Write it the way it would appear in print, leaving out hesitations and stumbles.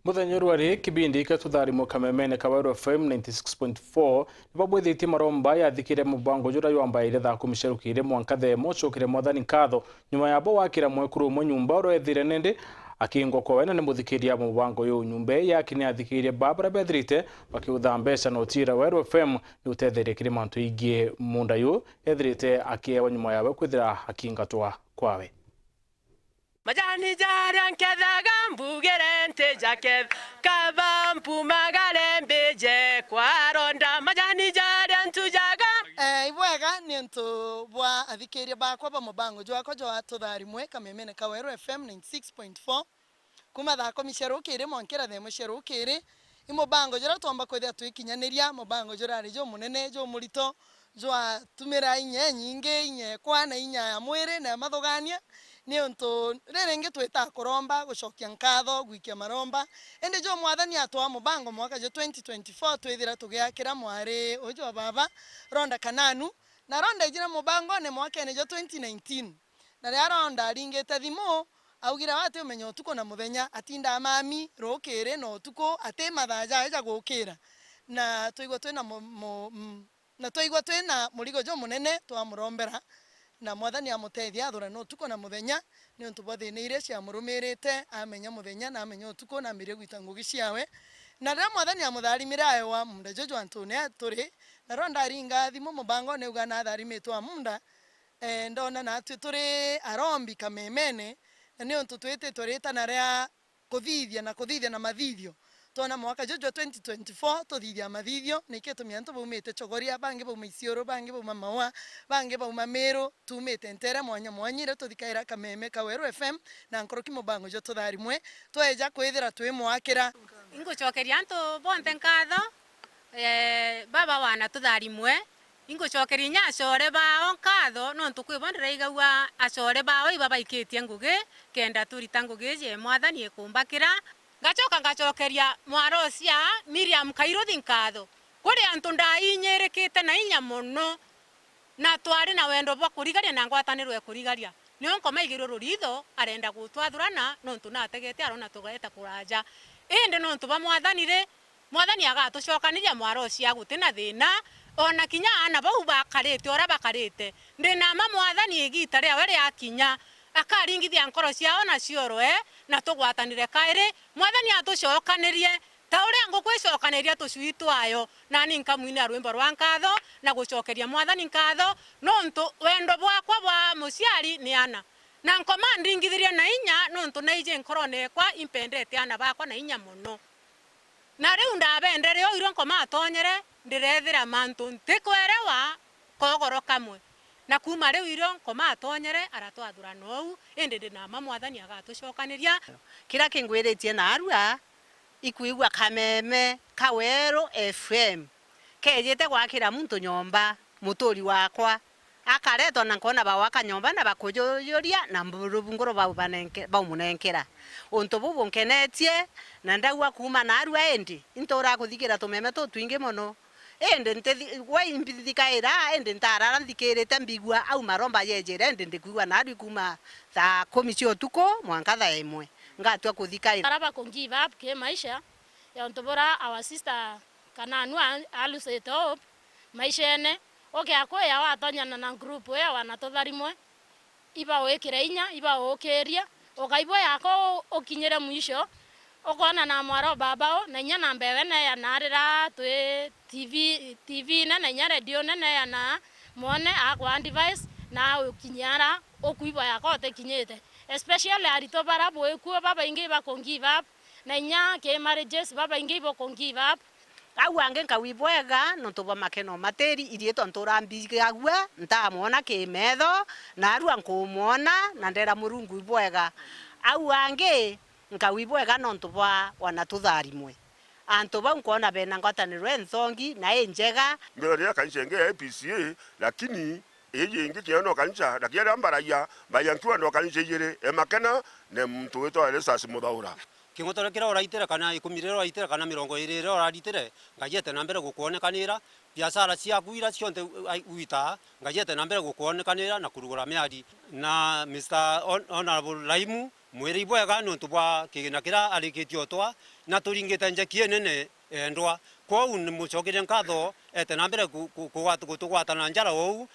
Muthenya rwari kibindi ikatutharimo kamemene Kawairo FM 96.4 nibabwithitie maromba yathikire mubango jura yombaire thaa kumisherukire mwankathe mochokire mwathani nkatho nyuma yabo wakira mwekuru mo nyumba roethire nende akingo kwa wena ni muthikiria mubango yo nyumba yakini athikirie Barbara Bedrite bakiutha mbeca no tira Kawairo FM ni utethire kiri mantu igie munda yo ethirite akiewa nyuma yawe kwithira akingatwa kwawe. Majani jari nkethaga mbugerente jaket kabampu magalembeje kwa ronda majani jari antujaga ibwega nintu bwa athikĩria bakwa ba mubango jwako jwa tutharimwe kamemene Kawairo FM 96.4 kuma thako misherukire monkera the musherukire imubango jura twamba kwithia twikinyaniria mubango jura ri jo munene jo murito jwa tumira inye nyinge inye kwa na inya ya mwire na mathugania ni untu rerenge twita kuromba gucokia nkatho gwikia maromba ende jo mwathani atwa mubango mwaka jo 2024 twithira tugiakira mwari ujo baba ronda kananu na ronda ijira mubango ne mwaka ne jo 2019 na ria ronda ringite thimo augira wate umenyo tuko na muthenya atinda mami rokere no tuko ate mathaja aja gukira na tuigwa twina murigo jo munene twamurombera na mwathani amutethia athura no tuko na muthenya ni untu bwathiniire cia murumirite amenya muthenya na amenya tuko na mire gwita ngugi ciawe na ria mwathani amutharimira ayo wa munda jojo antune turi na ronda ringa thimo mubango ne ugana tharimitwa munda ndona na turi arombi kamemene na ni untu twite turita na ria kuthithia na mathithio tona mwaka jojo 2024 tuthithia mathithio nike tumianto baumite chogoria bange bauma isioro bange bauma mawa bange bauma mero tumite ntera mwanyire tuthikaira kameme Kawairo FM na nkoroki mubango jo tutharimwe tweja kwithira twi mwakira ingucokeria antu bonte nkatho baba wana tutharimwe ingucokeria nya acore bao nkatho no ntukwibondera igawa acore bao ibaba ikitie ngugi kenda turita ngugi je mwathani ikumbakira ngacokeria mwarocia Miriam Kairuthi nkatho kuri antu ndainyirikite na inya muno na twari na wendo bwa kurigaria na ngwataniro ya kurigaria nio nkoma igiro ruritho arenda gutwathurana no ntu nategete arona tugaeta kuraja inde no ntu ba mwathani agatucokaniria mwarocia gutina thina ona kinya ana bau bakarite ora bakarite ndina mwathani igita ria we ria kinya akaringithia nkoro ciao na cioro na tugwatanire kairi mwathani atucokanirie ta uria ngukwicokaneria tucui twayo na ni nkamwina rwimbo rwa nkatho na gucokeria mwathani nkatho no ntu wendo bwakwa bwa muciari ni ana na nkoma ndingithirie na inya no ntu naije nkorone kwa impendete ana bakwa na inya muno na riu ndabendere o iro nkoma atonyere ndirethira mantu ntikwerewa kogoro kamwe na kuma riu iro nkoma atonyere aratwathura nou indi ndina mwathani agatucokaniria kira kingwiritie na arua ikuigwa kameme Kawairo FM kejete gwakira muntu nyomba mutori wakwa akaretwa na nkona bawaka nyomba na bakujoyoria na mburubungoro baumunengera untu bubu nkenetie na ndagwa kuma na arua endi intora kuthikira tumeme twingi muno ende nte waimbithikaira ende ntarara nthikirite mbigwa au maromba yejere ende ndikuigwa na adu kuma thaa 10 cia utuko mwanka thaa 1 ngatua kuthikaira araba ku give up ke maisha ya ntobora our sister kananu alusete hope maisha ene akwa watonyana na group ya wanatotharimwe iba wekire inya iba okeria okaibwa yako okinyere mwisho okona na mwaro babao na nya na mbewe na ya narira twe TV na nya radio na ya na mone akwa device na ukinyara okuiba yako tekinyete especially arito barabo ekuwa baba ingi ba give up na nya ke marriages baba ingi bo give up au ange nkawibwega no toba makeno materi irieto nturambigagwa ntamona ke metho na arua nkumona na ndera murungu ibwega au ange nkawibwega no ntubwa wana tutharimwe antu ba nkona bena ngwataniro enzongi na enjega mbere kanjenge APCA lakini eje ingi kiano kanja dakiara mbaraya bayantua ndo kanjejere emakena ne mtu wetu alesasi muthaura kingotore kira oraitera kana ikumirero oraitera kana 20 oraritire ngajete na mbere gukuonekanira biashara cia kuira cionte uita ngajete na mbere gukuonekanira na kurugura miadi na Mr Honorable Laimu mwiri bwega nontu bwa kigina kira arikitio twa na turingite njeki nene endwa kwou ni mucokire nkatho ete na mbere kugwatana njara ou